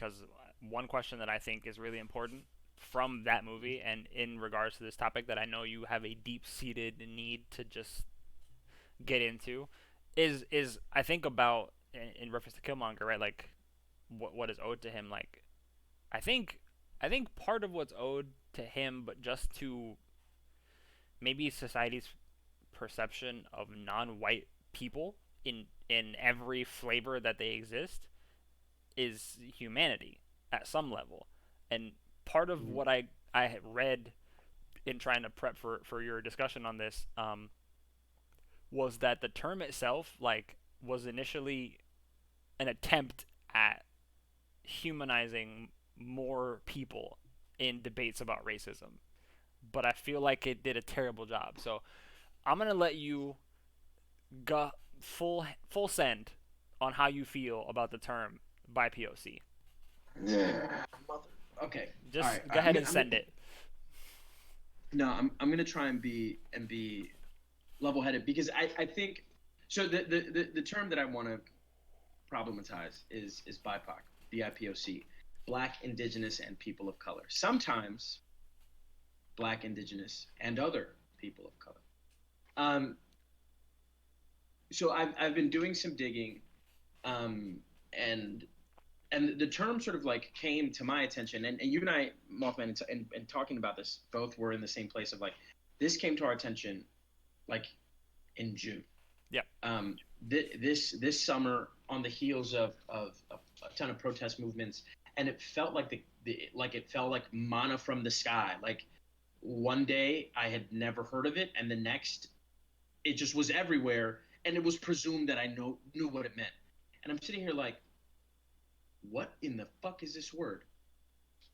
because one question that I think is really important from that movie and in regards to this topic that I know you have a deep-seated need to just get into is I think about in reference to Killmonger, right? Like what is owed to him. Like I think I think part of what's owed to him, but just to maybe society's perception of non-white people in every flavor that they exist is humanity at some level. And part of Mhm. what I had read in trying to prep for your discussion on this was that the term itself like was initially an attempt at humanizing more people in debates about racism, but I feel like it did a terrible job. So I'm gonna let you go full send on how you feel about the term by POC. Yeah, mother. Okay, all Just right. go I'm ahead gonna, and I'm gonna, send it. no, I'm gonna try and be level-headed because I think so. The term that I want to problematize is BIPOC, BIPOC, Black, Indigenous, and People of Color. Sometimes Black, Indigenous, and other people of color. Um, so I've been doing some digging, um, and and the term sort of like came to my attention, and you and I, Mothman, and talking about this, both were in the same place of like this came to our attention like in June. Yep. This summer on the heels of a ton of protest movements, and it felt like it felt like manna from the sky. Like one day I had never heard of it, and the next it just was everywhere, and it was presumed that I knew what it meant. And I'm sitting here like, what in the fuck is this word?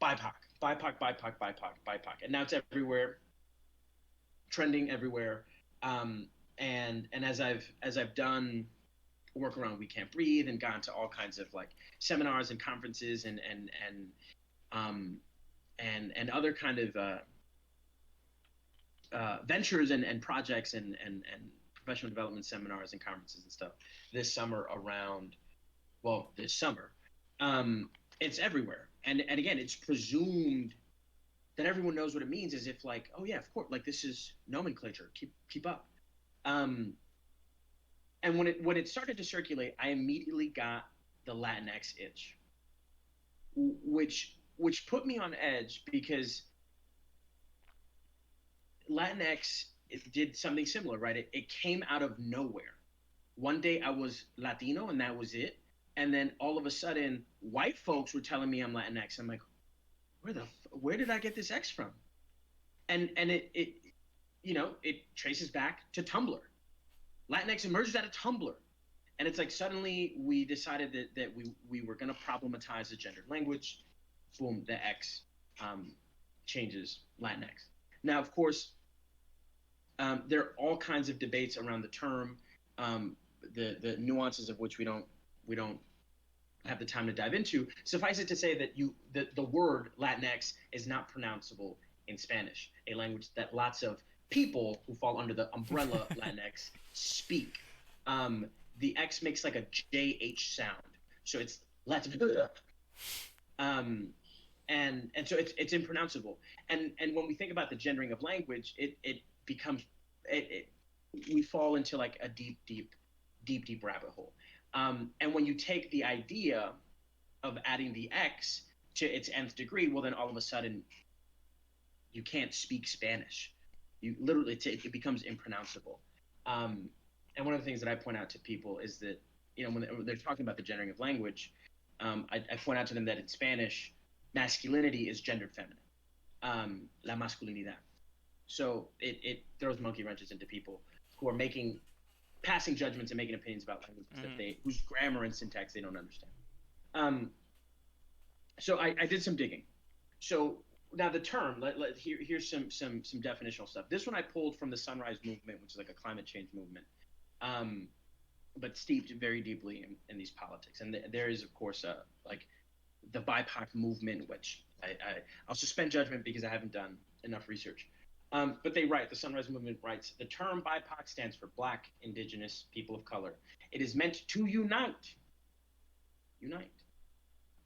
BIPOC, BIPOC, BIPOC, BIPOC, BIPOC, and now it's everywhere, trending everywhere. Um, and as I've done work around We Can't Breathe and gone to all kinds of like seminars and conferences um, and other kind of ventures and projects and professional development seminars and conferences and stuff this summer around this summer um, it's everywhere and again it's presumed that everyone knows what it means as if like oh yeah of course like this is nomenclature keep up um, and when it started to circulate I immediately got the Latinx itch which put me on edge because Latinx it did something similar, right? It came out of nowhere. One day I was Latino and that was it. And then all of a sudden, white folks were telling me I'm Latinx. I'm like, where did I get this X from? And it it traces back to Tumblr. Latinx emerged out of Tumblr. And it's like suddenly we decided that we were going to problematize the gendered language. Boom, the X um, changes Latinx. Now, of course, there are all kinds of debates around the term, the nuances of which we don't have the time to dive into. Suffice it to say that the word Latinx is not pronounceable in Spanish, a language that lots of people who fall under the umbrella Latinx speak. Um, the X makes like a JH sound, so it's Latin. Um, and so it's impronounceable. And when we think about the gendering of language, it becomes it we fall into like a deep rabbit hole. And when you take the idea of adding the X to its nth degree, well, then all of a sudden you can't speak Spanish. You literally it becomes impronounceable. Um, and one of the things that I point out to people is that when they're talking about the gendering of language, I point out to them that in Spanish, masculinity is gendered feminine, la masculinidad. So it throws monkey wrenches into people who are passing judgments and making opinions about languages that Mm-hmm. whose grammar and syntax they don't understand. Um, so I did some digging. So now the term, here's some definitional stuff. This one I pulled from the Sunrise Movement, which is like a climate change movement, um, but steeped very deeply in these politics. And there is, of course, like the BIPOC movement, which I'll suspend judgment because I haven't done enough research. But they write, the Sunrise Movement writes, the term BIPOC stands for Black, Indigenous, People of Color. It is meant to unite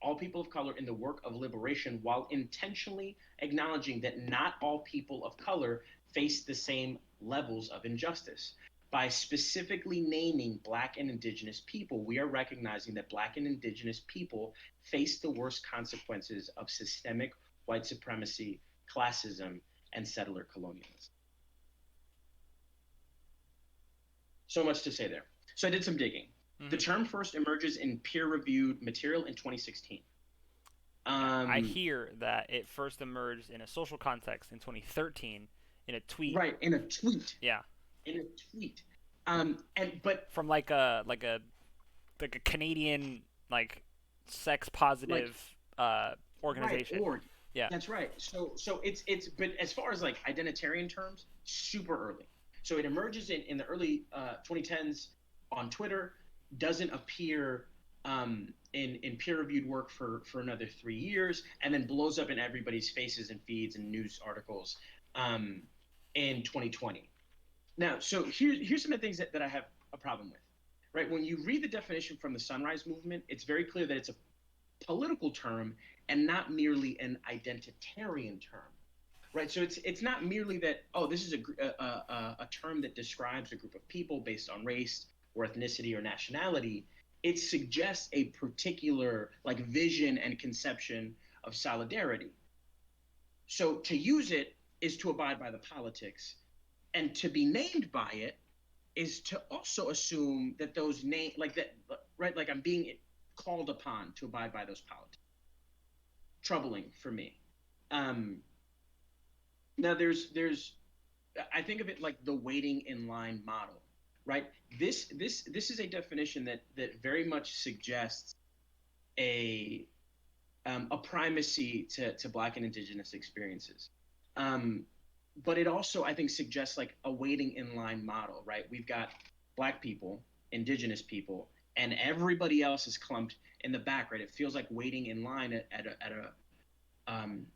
all people of color in the work of liberation while intentionally acknowledging that not all people of color face the same levels of injustice. By specifically naming Black and Indigenous people, we are recognizing that Black and Indigenous people face the worst consequences of systemic white supremacy, classism, and settler colonialism. So much to say there. So I did some digging. The Mm-hmm. term first emerges in peer-reviewed material in 2016. Yeah, I Um, hear that it first emerged in a social context in 2013 in a tweet. right, in a tweet. Yeah, In a tweet. And but from like a Canadian like sex like positive right, organization. org. Yeah. That's right. So it's but as far as like identitarian terms, super early. So it emerges in the early 2010s on Twitter, doesn't appear in peer-reviewed work for another 3 years, and then blows up in everybody's faces and feeds and news articles um, in 2020. Now, so here's some of the things that I have a problem with. Right, when you read the definition from the Sunrise Movement, it's very clear that it's a political term and not merely an identitarian term, right? So it's not merely that, oh, this is a term that describes a group of people based on race or ethnicity or nationality. It suggests a particular like vision and conception of solidarity. So to use it is to abide by the politics, and to be named by it is to also assume that those name like that, right, like I'm being called upon to abide by those politics. Troubling for me. Um, Now there's I think of it like the waiting in line model, right? This is a definition that very much suggests a a primacy to Black and Indigenous experiences. Um, but it also, I think, suggests like a waiting in line model, right? We've got Black people, Indigenous people, and everybody else is clumped in the back, right? It feels like waiting in line um,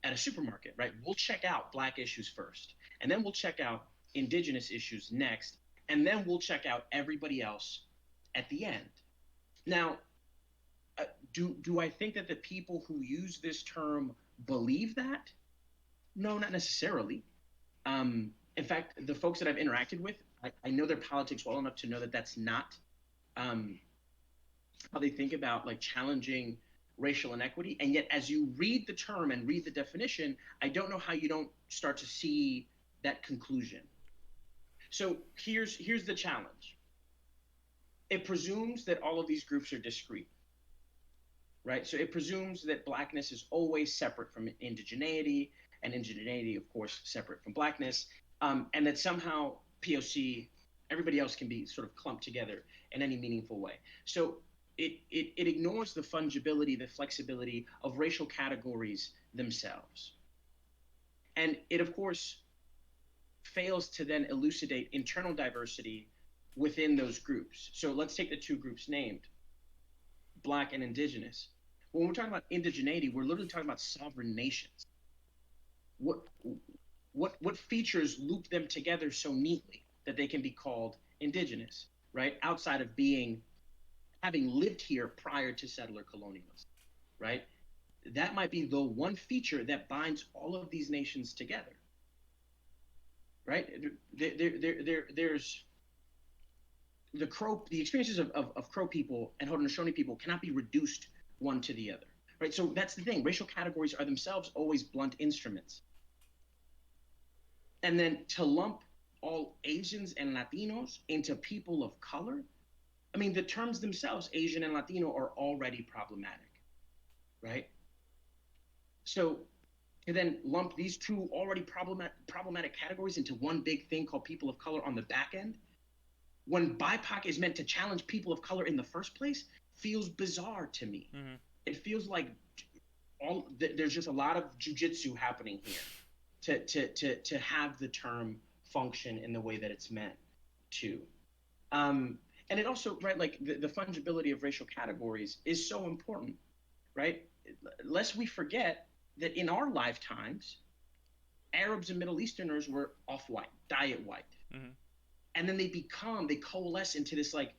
at a supermarket, right? We'll check out Black issues first, and then we'll check out Indigenous issues next, and then we'll check out everybody else at the end. Now, do I think that the people who use this term believe that? No, not necessarily. In fact, the folks that I've interacted with, I know their politics well enough to know that that's not um, how they think about like challenging racial inequity. And yet, as you read the term and read the definition, I don't know how you don't start to see that conclusion. So here's the challenge. It presumes that all of these groups are discrete, right? So it presumes that Blackness is always separate from indigeneity, and indigeneity, of course, separate from Blackness, and that somehow POC, everybody else can be sort of clumped together in any meaningful way. So it ignores the fungibility, the flexibility of racial categories themselves. And it, of course, fails to then elucidate internal diversity within those groups. So let's take the two groups named, Black and Indigenous. When we're talking about indigeneity, we're literally talking about sovereign nations. What what features loop them together so neatly that they can be called indigenous, right? Outside of being having lived here prior to settler colonialism, right? That might be the one feature that binds all of these nations together, right? There's the experiences of Crow people and Haudenosaunee people cannot be reduced one to the other, right? So that's the thing. Racial categories are themselves always blunt instruments. And then to lump all Asians and Latinos into people of color, I mean, the terms themselves, Asian and Latino, are already problematic, right? So to then lump these two already problematic categories into one big thing called people of color on the back end, when BIPOC is meant to challenge people of color in the first place, feels bizarre to me. Mm-hmm. It feels like there's just a lot of jujitsu happening here to have the term function in the way that it's meant to. And it also, right, like the fungibility of racial categories is so important, right? Lest we forget that in our lifetimes, Arabs and Middle Easterners were off-white, diet white. Mm-hmm. And then they coalesce into this like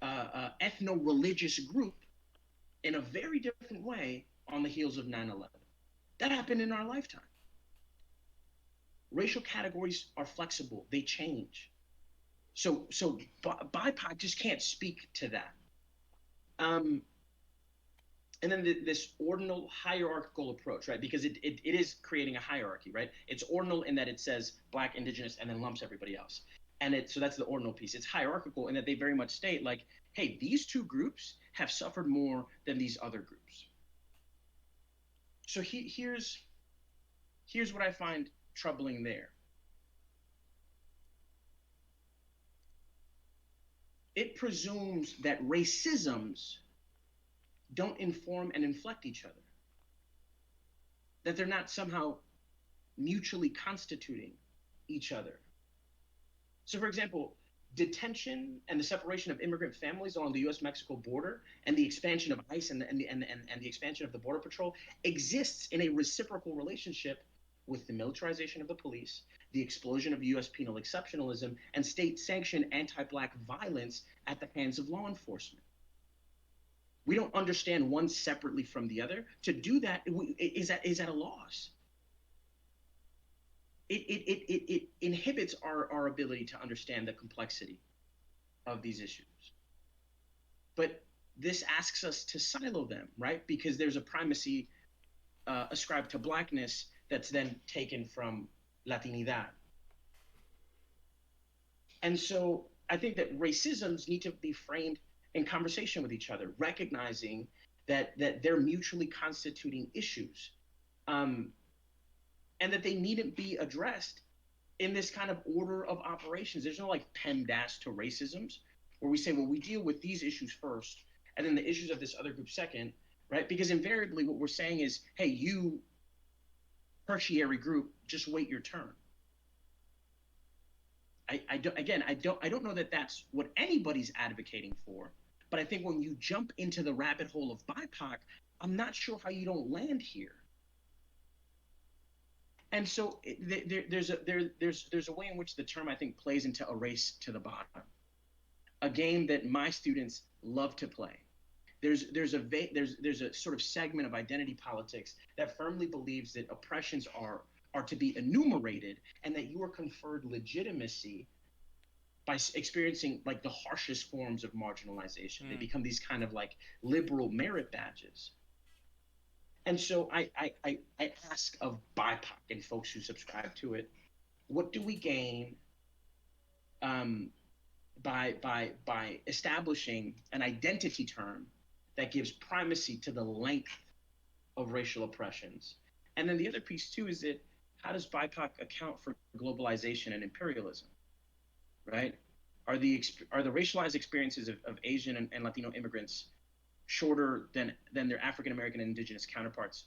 ethno-religious group in a very different way on the heels of 9/11. That happened in our lifetime. Racial categories are flexible, they change. So BIPOC just can't speak to that. Um, and then this ordinal hierarchical approach, right? Because it is creating a hierarchy, right? It's ordinal in that it says Black, Indigenous, and then lumps everybody else. So that's the ordinal piece. It's hierarchical in that they very much state like, hey, these two groups have suffered more than these other groups. So here's what I find troubling there. It presumes that racisms don't inform and inflect each other, that they're not somehow mutually constituting each other. So, for example, detention and the separation of immigrant families along the U.S.-Mexico border and the expansion of ICE and the expansion of the Border Patrol exists in a reciprocal relationship with the militarization of the police, the explosion of U.S. penal exceptionalism, and state-sanctioned anti-Black violence at the hands of law enforcement. We don't understand one separately from the other. To do that is at a loss. It inhibits our ability to understand the complexity of these issues. But this asks us to silo them, right? Because there's a primacy ascribed to Blackness that's then taken from Latinidad. And so I think that racisms need to be framed in conversation with each other, recognizing that they're mutually constituting issues. And that they needn't be addressed in this kind of order of operations. There's no like PEMDAS to racisms where we say, well, we deal with these issues first and then the issues of this other group second, right? Because invariably what we're saying is, hey, you tertiary group, just wait your turn. I don't know that that's what anybody's advocating for, but I think when you jump into the rabbit hole of BIPOC, I'm not sure how you don't land here. And so there's a way in which the term I think plays into a race to the bottom, a game that my students love to play. There's a sort of segment of identity politics that firmly believes that oppressions are to be enumerated and that you are conferred legitimacy by experiencing like the harshest forms of marginalization. They become these kind of like liberal merit badges. And so I ask of BIPOC and folks who subscribe to it, what do we gain by establishing an identity term that gives primacy to the length of racial oppressions? And then the other piece too is that how does BIPOC account for globalization and imperialism, right? Are the racialized experiences of Asian and Latino immigrants shorter than their African American and Indigenous counterparts?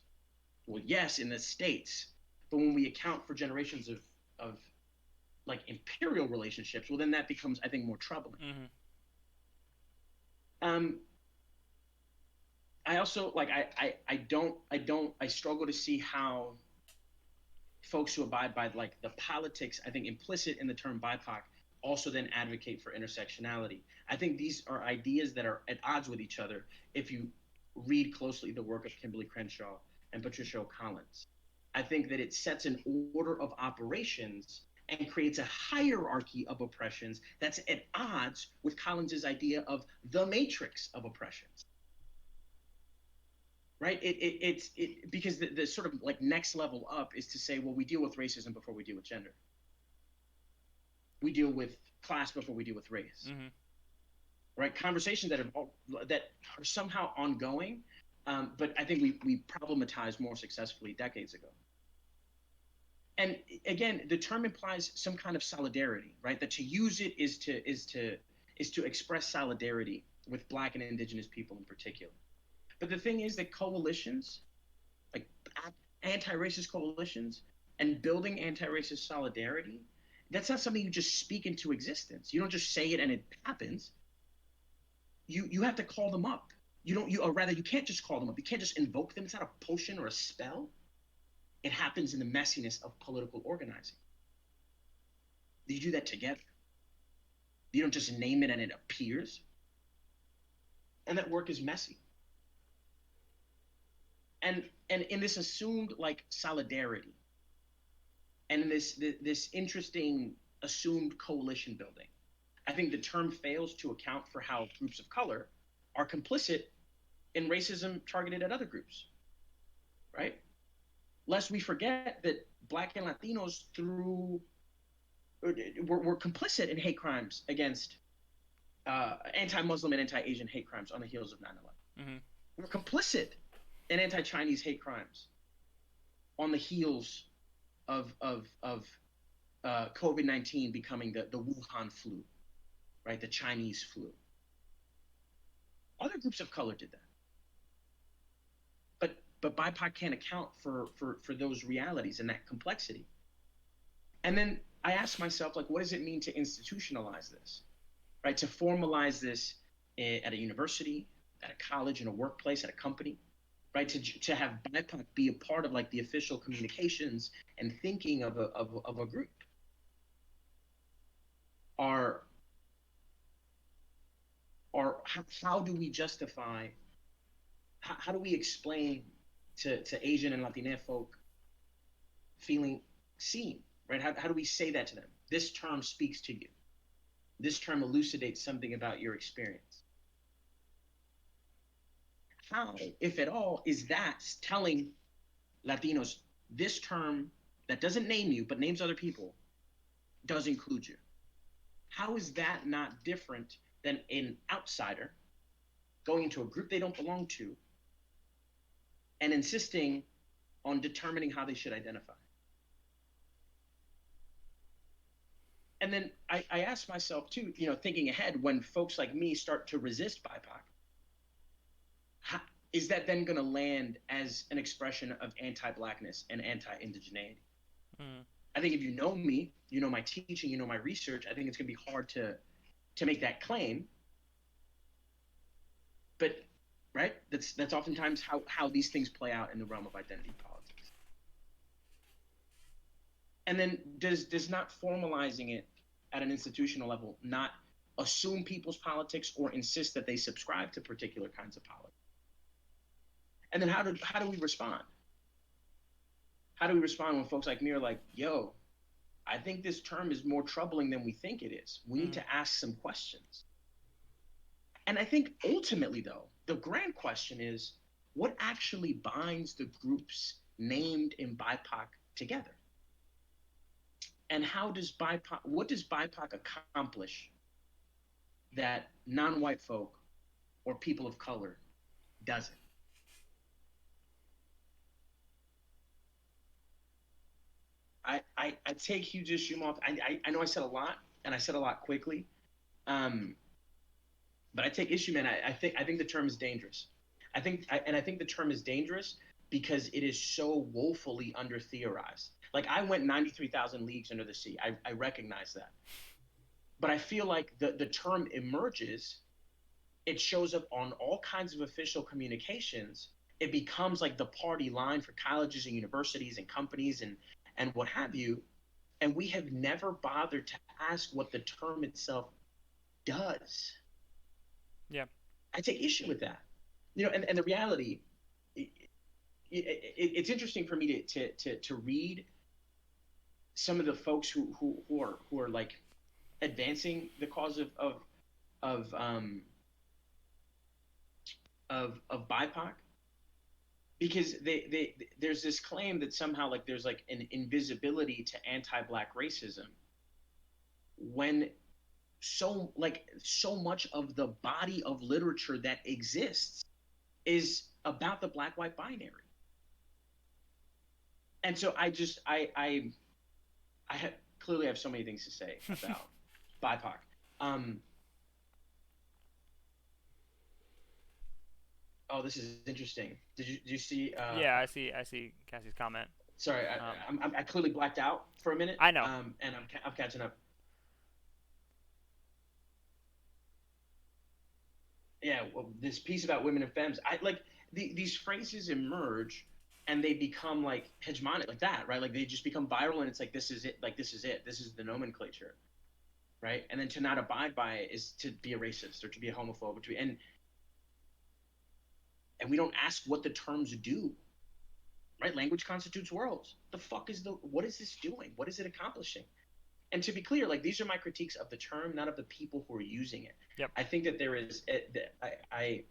Well, yes, in the States, but when we account for generations of like imperial relationships, well, then that becomes, I think, more troubling. I also like I struggle to see how folks who abide by like the politics, I think, implicit in the term BIPOC also then advocate for intersectionality. I think these are ideas that are at odds with each other if you read closely the work of Kimberly Crenshaw and Patricia Collins. I think that it sets an order of operations and creates a hierarchy of oppressions that's at odds with Collins's idea of the matrix of oppressions. Right? It's because the sort of like next level up is to say, well, we deal with racism before we deal with gender. We deal with class before we deal with race. Right? Conversations that are somehow ongoing, but I think we problematized more successfully decades ago. And again, the term implies some kind of solidarity, right? That to use it is to express solidarity with Black and Indigenous people in particular. But the thing is that coalitions, like anti-racist coalitions, and building anti-racist solidarity, that's not something you just speak into existence. You don't just say it and it happens. You have to call them up. Or rather, you can't just call them up. You can't just invoke them. It's not a potion or a spell. It happens in the messiness of political organizing. You do that together. You don't just name it and it appears. And that work is messy. and in this assumed like solidarity, and in this interesting assumed coalition building, I think the term fails to account for how groups of color are complicit in racism targeted at other groups, right? Lest we forget that Black and Latinos were complicit in hate crimes against anti-Muslim and anti-Asian hate crimes on the heels of 9/11. Mm-hmm. We're complicit in anti-Chinese hate crimes on the heels of COVID-19 becoming the Wuhan flu, right? The Chinese flu. Other groups of color did that, but BIPOC can't account for those realities and that complexity. And then I ask myself, like, what does it mean to institutionalize this, right? To formalize this at a university, at a college, in a workplace, at a company, right? To have BIPOC be a part of like the official communications and thinking of a group. Are how do we justify? How do we explain to Asian and Latina folk feeling seen, right? How do we say that to them? This term speaks to you. This term elucidates something about your experience. How, if at all, is that telling Latinos this term that doesn't name you but names other people does include you? How is that not different than an outsider going into a group they don't belong to and insisting on determining how they should identify? And then I ask myself too, thinking ahead, when folks like me start to resist BIPOC, is that then going to land as an expression of anti-Blackness and anti-indigeneity? Mm. I think if you know me, you know my teaching, you know my research, I think it's going to be hard to make that claim. But right, that's oftentimes how these things play out in the realm of identity politics. And then does not formalizing it at an institutional level not assume people's politics or insist that they subscribe to particular kinds of politics? And then how do we respond? How do we respond when folks like me are like, yo, I think this term is more troubling than we think it is. We need to ask some questions. And I think ultimately, though, the grand question is, what actually binds the groups named in BIPOC together? And what does BIPOC accomplish that non-white folk or people of color doesn't? I take huge issue off. I know I said a lot and I said a lot quickly, but I take issue, man. I think the term is dangerous. I think the term is dangerous because it is so woefully under theorized. Like, I went 93,000 leagues under the sea. I recognize that, but I feel like the term emerges. It shows up on all kinds of official communications. It becomes like the party line for colleges and universities and companies and what have you. And we have never bothered to ask what the term itself does. Yeah. I take issue with that. And the reality, it's interesting for me to read some of the folks who are like advancing the cause of BIPOC, because there's this claim that somehow like there's like an invisibility to anti-Black racism when so much of the body of literature that exists is about the Black-white binary. And so I clearly have so many things to say about BIPOC. Oh, this is interesting. Did you see? Yeah, I see Cassie's comment. Sorry, I clearly blacked out for a minute. I know. And I'm catching up. Yeah, well, this piece about women and femmes. I like these phrases emerge, and they become like hegemonic, like that, right? Like they just become viral, and it's like this is it. Like this is it. This is the nomenclature, right? And then to not abide by it is to be a racist or to be a homophobe, and we don't ask what the terms do. right? Language constitutes worlds. What is this doing? What is it accomplishing? And to be clear, like these are my critiques of the term, not of the people who are using it. Yep. I think that there is, I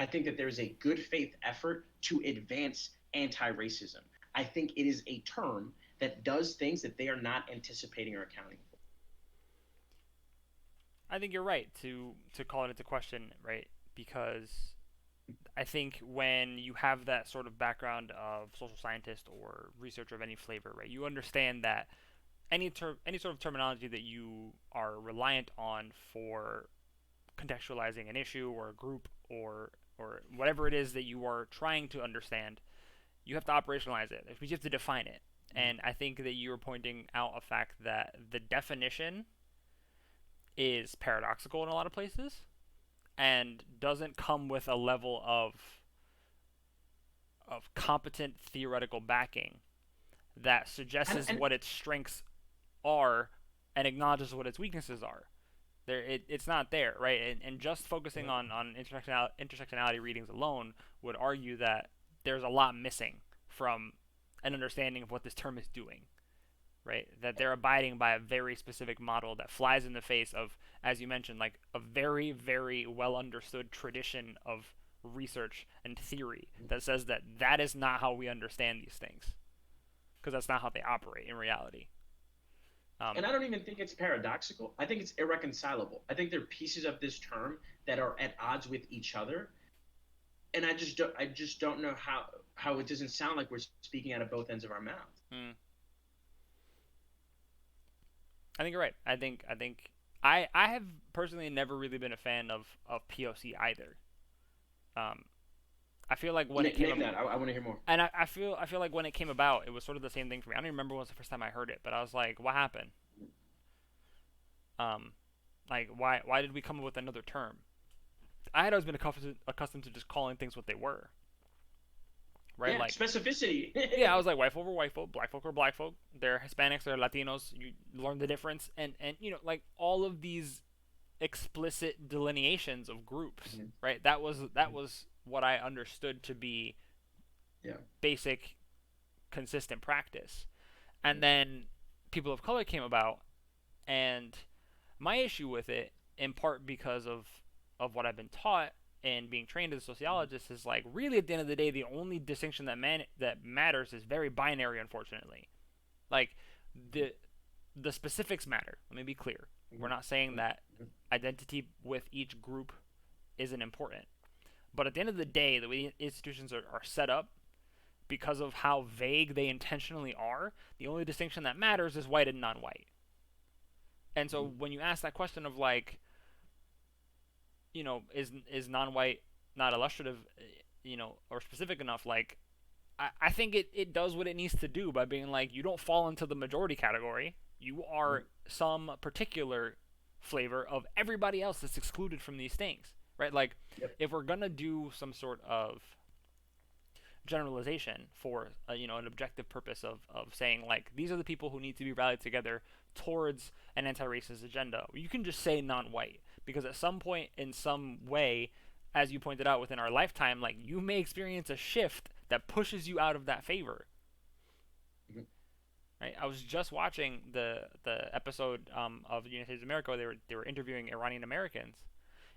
think that there is a good faith effort to advance anti-racism. I think it is a term that does things that they are not anticipating or accounting for. I think you're right to call it into question, right? Because I think when you have that sort of background of social scientist or researcher of any flavor, right, you understand that any sort of terminology that you are reliant on for contextualizing an issue or a group or whatever it is that you are trying to understand, you have to operationalize it. You have to define it. And I think that you were pointing out a fact that the definition is paradoxical in a lot of places and doesn't come with a level of competent theoretical backing that suggests And what its strengths are and acknowledges what its weaknesses are. It's not there, right? And just focusing on intersectionality readings alone would argue that there's a lot missing from an understanding of what this term is doing, right? That they're abiding by a very specific model that flies in the face of, as you mentioned, like a very, very well understood tradition of research and theory that says that that is not how we understand these things, because that's not how they operate in reality. and I don't even think it's paradoxical. I think it's irreconcilable. I think there are pieces of this term that are at odds with each other, and I just don't know how it doesn't sound like we're speaking out of both ends of our mouth. Hmm. I think you're right. I have personally never really been a fan of POC either. Um, I feel like when it came Name that. I want to hear more. and I feel like when it came about, it was sort of the same thing for me. I don't even remember when was the first time I heard it, but I was like, what happened? Um, like why did we come up with another term? I had always been accustomed to just calling things what they were, right? Yeah, Like specificity. yeah, I was like white folk were white folk, black folk were black folk. They're Hispanics, they're Latinos. You learn the difference, and like all of these explicit delineations of groups, Mhm. right? That was what I understood to be Yeah. basic, consistent practice. And then people of color came about, and my issue with it, in part because of what I've been taught and being trained as a sociologist, is like really at the end of the day, the only distinction that matters is very binary, unfortunately. Like the the specifics matter. Let me be clear. We're not saying that identity with each group isn't important. But at the end of the day, the way institutions are set up, because of how vague they intentionally are, the only distinction that matters is white and non-white. And so when you ask that question of like, is non-white not illustrative, or specific enough, like I think it does what it needs to do by being like, you don't fall into the majority category. You are some particular flavor of everybody else that's excluded from these things, right? Like, Yep. if we're gonna do some sort of generalization for an objective purpose of saying like these are the people who need to be rallied together towards an anti-racist agenda, you can just say non-white, because at some point in some way, as you pointed out, within our lifetime, like you may experience a shift that pushes you out of that favor, Mhm. right? I was just watching the episode of the United States of America where they were interviewing Iranian Americans,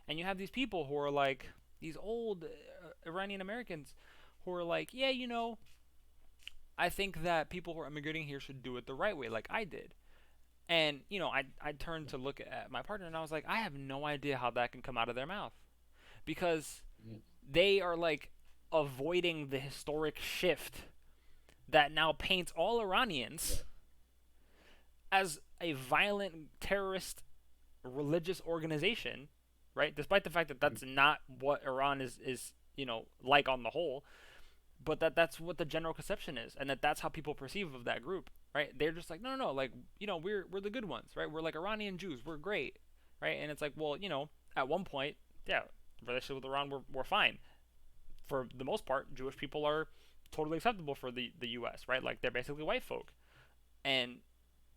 and you have these people who are like these old Iranian Americans who are like, yeah, I think that people who are immigrating here should do it the right way, like I did. And I turned to look at my partner, and I was like, I have no idea how that can come out of their mouth, because they are like avoiding the historic shift that now paints all Iranians as a violent terrorist religious organization, right? Despite the fact that that's not what Iran is like on the whole, but that's what the general conception is, and that's how people perceive of that group, right? They're just like, no, no, no, like we're the good ones, right? We're like Iranian Jews, we're great, right? And it's like, well, at one point, yeah, relationship with Iran were fine. For the most part, Jewish people are totally acceptable for the U.S., right? Like they're basically white folk, and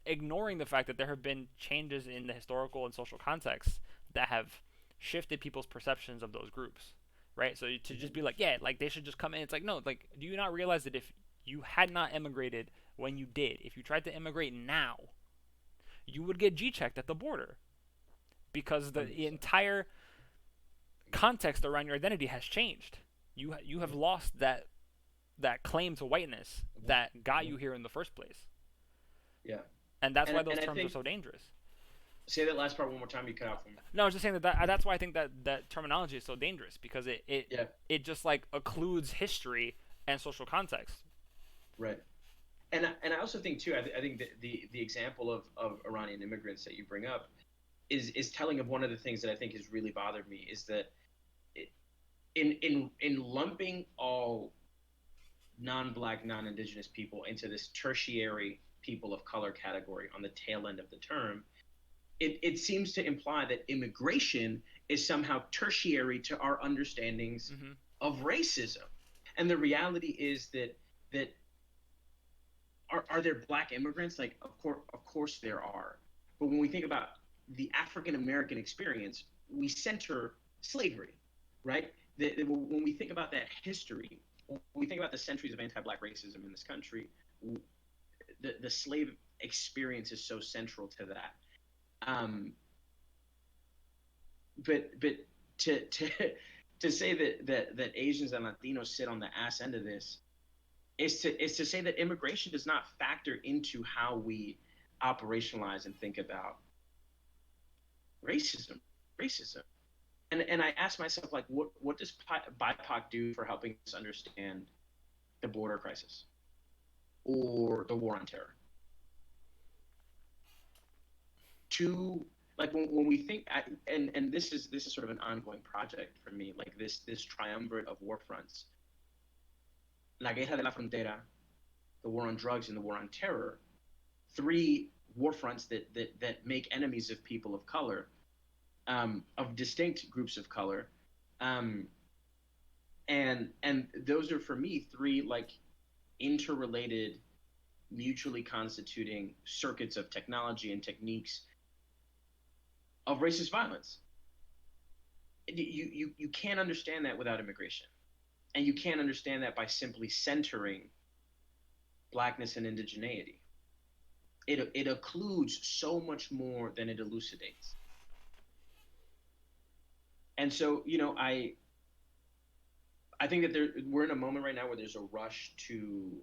ignoring the fact that there have been changes in the historical and social context that have shifted people's perceptions of those groups, right? So to just be like, yeah, like they should just come in. It's like, no, like, do you not realize that if You had not immigrated when you did. If you tried to immigrate now, you would get G-checked at the border because the 100%. entire context around your identity has changed. You have Mhm. lost that claim to whiteness Mhm. that got Mhm. you here in the first place. Yeah. And that's why those And I terms are think, so dangerous. say that last part one more time. You cut out for me. No, I was just saying that's why I think that terminology is so dangerous because Yeah. it just like occludes history and social context. Right. And I also think too. I think that the example of Iranian immigrants that you bring up is telling of one of the things that I think has really bothered me is that it, in lumping all non-black, non-indigenous people into this tertiary people of color category on the tail end of the term, it seems to imply that immigration is somehow tertiary to our understandings Mm-hmm. of racism. And the reality is that are there black immigrants? Like, of course there are. But when we think about the African American experience, we center slavery, right? When we think about that history, when we think about the centuries of anti-black racism in this country, the slave experience is so central to that. Um, but to to say that Asians and Latinos sit on the ass end of this is to say that immigration does not factor into how we operationalize and think about racism racism. And I ask myself, like, what does BIPOC do for helping us understand the border crisis or the war on terror? To like when we think and this is sort of an ongoing project for me, like this triumvirate of war fronts, la guerra de la frontera, the war on drugs, and the war on terror, three war fronts that make enemies of people of color, of distinct groups of color, um, and those are for me three like interrelated, mutually constituting circuits of technology and techniques of racist violence. You can't understand that without immigration, and you can't understand that by simply centering blackness and indigeneity. It occludes so much more than it elucidates. And so, I think that we're in a moment right now where there's a rush to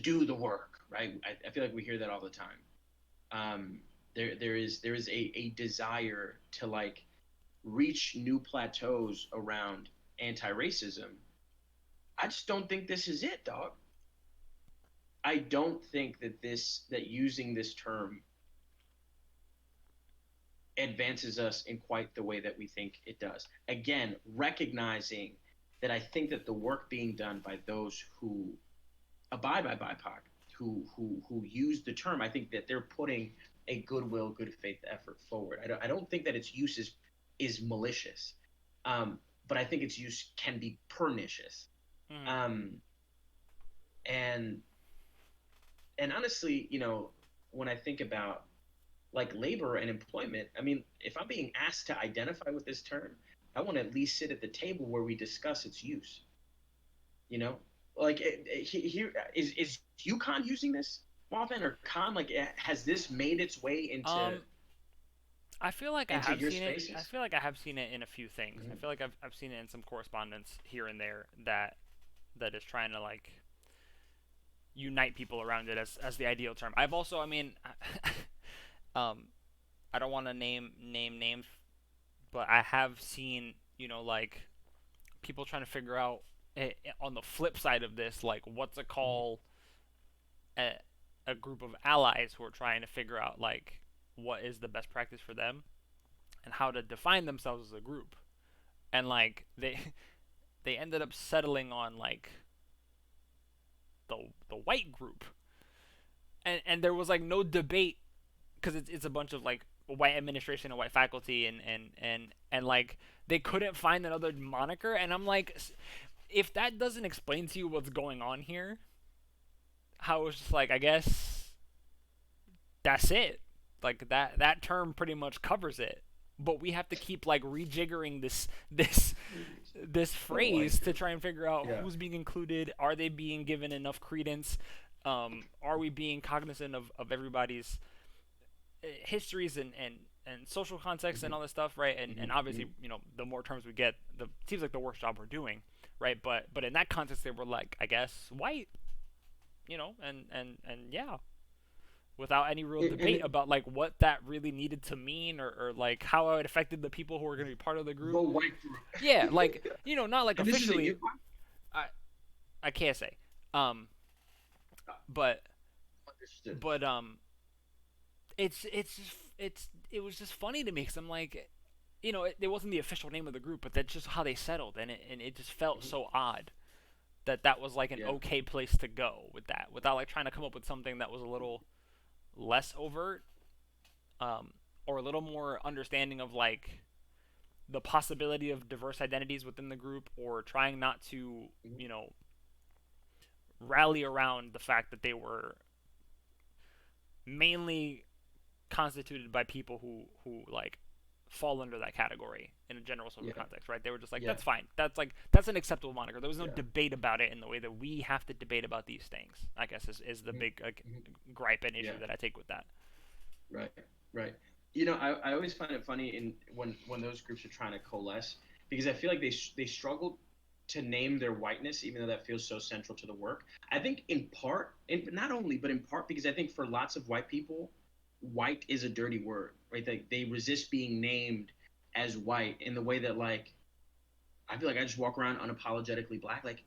do the work, right? I feel like we hear that all the time. There is a desire to like reach new plateaus around anti-racism. I just don't think this is it, dog. I don't think that using this term advances us in quite the way that we think it does. Again, recognizing that I think that the work being done by those who abide by BIPOC, who use the term, I think that they're putting a goodwill, good faith effort forward. I don't think that its use is malicious, um, but I think its use can be pernicious. Mm-hmm. Um, and and honestly, when I think about like labor and employment, I mean, if I'm being asked to identify with this term, I want to at least sit at the table where we discuss its use. You know, like here is UConn using this often, or Con, like has this made its way Um, I feel like I into have your seen it. I spaces? feel like I have seen it in a few things. I Mm-hmm. feel like I've seen it in some correspondence here and there that is trying to like unite people around it as the ideal term. I've also, I mean, um, I don't want to name names, but I have seen like people trying to figure out on the flip side of this, like what's a call a, a group of allies who are trying to figure out like what is the best practice for them and how to define themselves as a group. And like they ended up settling on like the white group, and there was like no debate because it's a bunch of like white administration and white faculty and like they couldn't find another moniker, and I'm like, if that doesn't explain to you what's going on here, how it's just like I guess that's it, like that term pretty much covers it, but we have to keep like rejiggering this this The white phrase to group. try and figure out Yeah. who's being included. Are they being given enough credence? Are we being cognizant of everybody's histories and social context and Hmm. all this stuff, right? And Hmm. obviously, the more terms we get, the seems like the worse job we're doing, right? But in that context, they were like, I guess, white, and yeah, without any real debate And about like what that really needed to mean or like how it affected the people who were going to be part of the the group. white group. Yeah, like not like And this is officially. if I I can't say, um, I but understood. but it was just funny to me because I'm like, it wasn't the official name of the group, but that's just how they settled, and it just felt Hmm. so odd that was like an Yeah. okay place to go with that without like trying to come up with something that was a little less overt, um, or a little more understanding of like the possibility of diverse identities within the group, or trying not to Hmm. you know rally around the fact that they were mainly constituted by people who like fall under that category in a general social Yeah. context, right? They were just like, Yeah. that's fine. That's an acceptable moniker. There was no Yeah. debate about it in the way that we have to debate about these things. I guess is the Hmm. big Hmm. gripe and issue Yeah. that I take with that. Right. Right. I always find it funny in when those groups are trying to coalesce because I feel like they struggle to name their whiteness, even though that feels so central to the work. I think in part, and not only, but in part because I think for lots of white people, white is a dirty word, right? They resist being named as white in the way that like I feel like I just walk around unapologetically black. Like,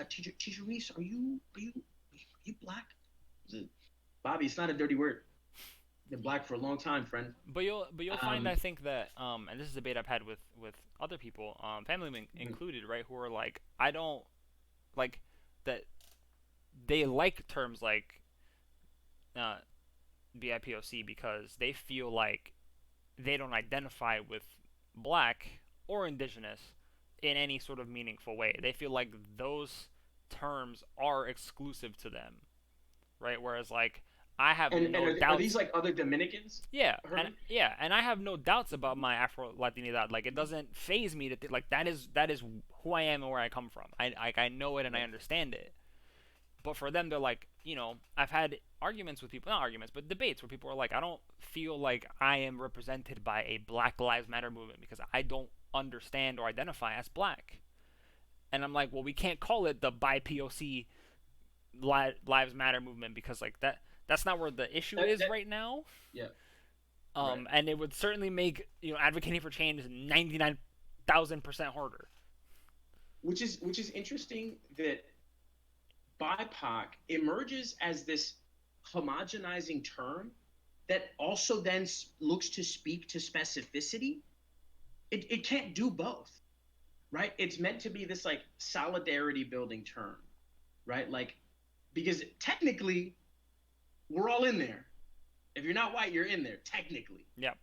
teacher Reece, are you black? Bobby, it's not a dirty word. Been black for a long time, friend. But you'll find, Um, I think, that and this is a debate I've had with other people, family mhm. included, right, who are like, I don't like that they like terms like uh, BIPOC because they feel like they don't identify with black or indigenous in any sort of meaningful way. They feel like those terms are exclusive to them, right? Whereas like I have And no are these doubts. like other Dominicans, Herman? Yeah, and I have no doubts about my Afro Latinidad. Like it doesn't phase me to like that is who I am and where I come from. I know it and I Yeah. understand it. But for them, they're like, I've had arguments with people, not arguments, but debates where people are like, I don't feel like I am represented by a Black Lives Matter movement because I don't understand or identify as black. And I'm like, well, we can't call it the BIPOC Lives Matter movement because like that's not where the issue is That right now. yeah, right. And it would certainly make advocating for change 99,000% harder. Which is interesting that BIPOC emerges as this homogenizing term that also then looks to speak to specificity. It can't do both, right? It's meant to be this like solidarity building term, right? Like because technically we're all in there. If you're not white, you're in there technically. Yeah,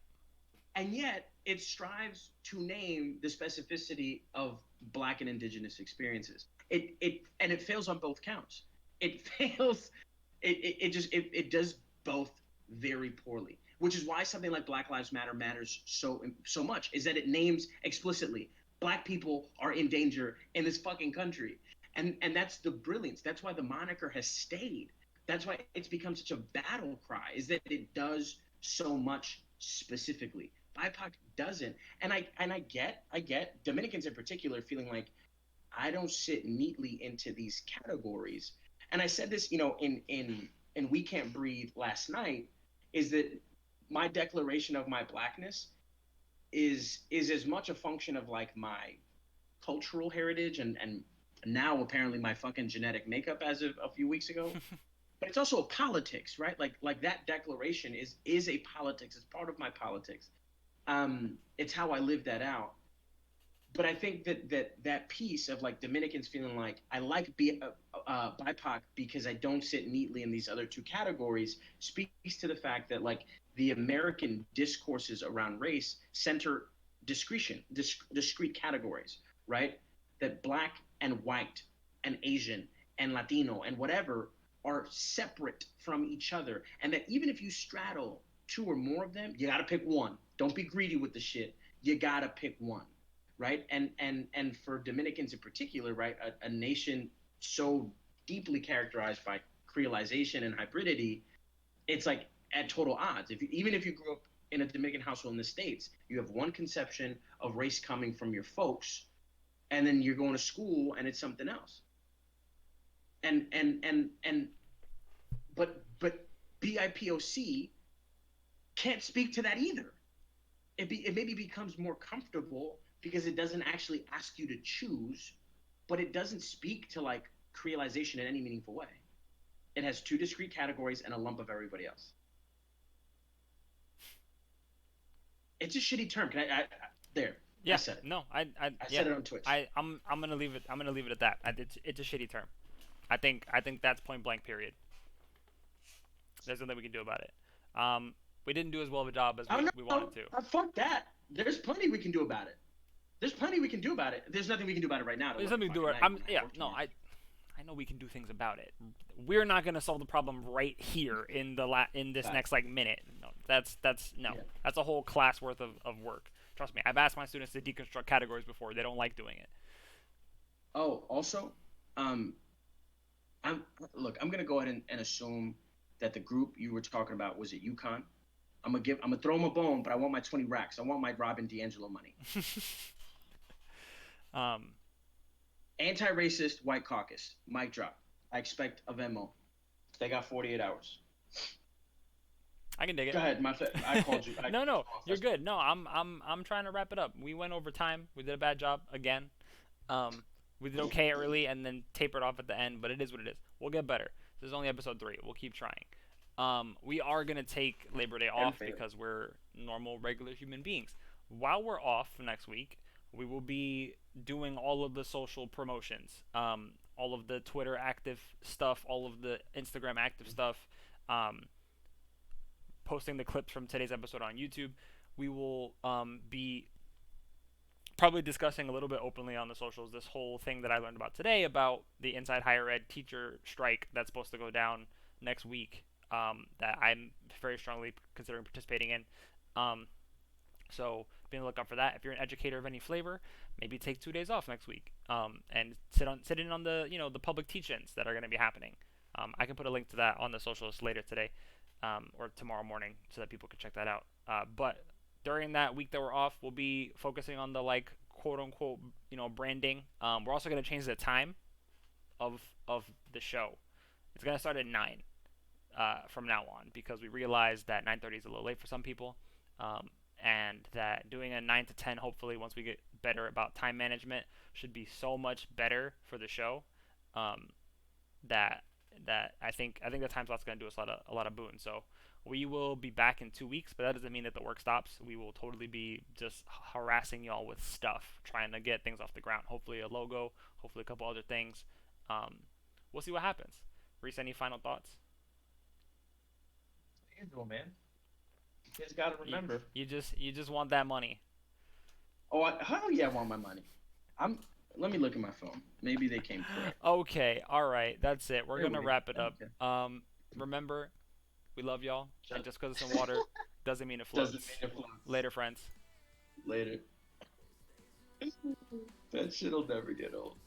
And yet it strives to name the specificity of black and indigenous experiences. It fails on both counts. It fails. It does both very poorly, which is why something like Black Lives Matter matters so much. Is that it names explicitly black people are in danger in this fucking country, and that's the brilliance. That's why the moniker has stayed. That's why it's become such a battle cry. Is that it does so much specifically. BIPOC doesn't, and I get Dominicans in particular feeling like I don't sit neatly into these categories. And I said this, in We Can't Breathe last night, is that my declaration of my blackness is as much a function of like my cultural heritage and now apparently my fucking genetic makeup as of a few weeks ago. But it's also a politics, right? Like that declaration is a politics. It's part of my politics. It's how I live that out. But I think that piece of like Dominicans feeling like I like BIPOC because I don't sit neatly in these other two categories speaks to the fact that like the American discourses around race center discrete categories, right? That black and white and Asian and Latino and whatever are separate from each other, and that even if you straddle two or more of them, you got to pick one. Don't be greedy with the shit. You got to pick one, right? And for Dominicans in particular, right, a nation so deeply characterized by creolization and hybridity, it's like at total odds. Even if you grew up in a Dominican household in the States, you have one conception of race coming from your folks, and then you're going to school and it's something else. And but BIPOC can't speak to that either. It maybe becomes more comfortable because it doesn't actually ask you to choose, but it doesn't speak to like creolization in any meaningful way. It has two discrete categories and a lump of everybody else. It's a shitty term. There? I Yeah, said it. no, I yeah, said it on Twitch. I'm gonna leave it. I'm gonna leave it at that. It's a shitty term. I think that's point blank. Period. There's nothing we can do about it. We didn't do as well of a job as Oh no, we no, wanted to. fuck that. There's plenty we can do about it. There's plenty we can do about it. There's nothing we can do about it right now. To There's look nothing to do fucking it. nice. I'm yeah, no, I know we can do things about it. We're not gonna solve the problem right here in in this next like minute. No, that's no. Yeah. That's a whole class worth of work. Trust me, I've asked my students to deconstruct categories before. They don't like doing it. Oh, also, um, I'm look. I'm gonna go ahead and assume that the group you were talking about was at UConn. I'm gonna throw them a bone, but I want my 20 racks. I want my Robin DiAngelo money. um, Anti-racist white caucus. Mic drop. I expect a Venmo. They got 48 hours. I can dig Go it. ahead, I called you. No, no, you're good. No, I'm trying to wrap it up. We went over time. We did a bad job again. Um, we did okay early and then tapered off at the end, but it is what it is. We'll get better. This is only episode 3. We'll keep trying. We are gonna take Labor Day off because we're normal, regular human beings. While we're off next week, we will be doing all of the social promotions, all of the Twitter active stuff, all of the Instagram active stuff, um, posting the clips from today's episode on YouTube. We will be probably discussing a little bit openly on the socials this whole thing that I learned about today about the Inside Higher Ed teacher strike that's supposed to go down next week, that I'm very strongly considering participating in. Um, so be on the lookout for that. If you're an educator of any flavor, maybe take 2 days off next week, and sit in on the the public teach-ins that are going to be happening. I can put a link to that on the socials later today, or tomorrow morning, so that people can check that out. But during that week that we're off, we'll be focusing on the like quote unquote branding. We're also going to change the time of the show. It's going to start at 9 from now on because we realized that 9:30 is a little late for some people, and that doing a 9 to 10, hopefully once we get better about time management, should be so much better for the show, um, that I think the time slot's going to do us a lot of boon. So we will be back in 2 weeks, but that doesn't mean that the work stops. We will totally be just harassing y'all with stuff, trying to get things off the ground. Hopefully a logo, hopefully a couple other things. Um, we'll see what happens. Reece, any final thoughts? Angelo, man. You guys gotta remember. You just want that money. Oh, hell yeah, I want my money. I'm. Let me look at my phone. Maybe they came correct. Okay, all right, that's it. We're gonna wrap it up. Okay. Remember, we love y'all, and just because it's in water doesn't mean it floats. Doesn't mean it floats. Later, friends. Later. That shit'll never get old.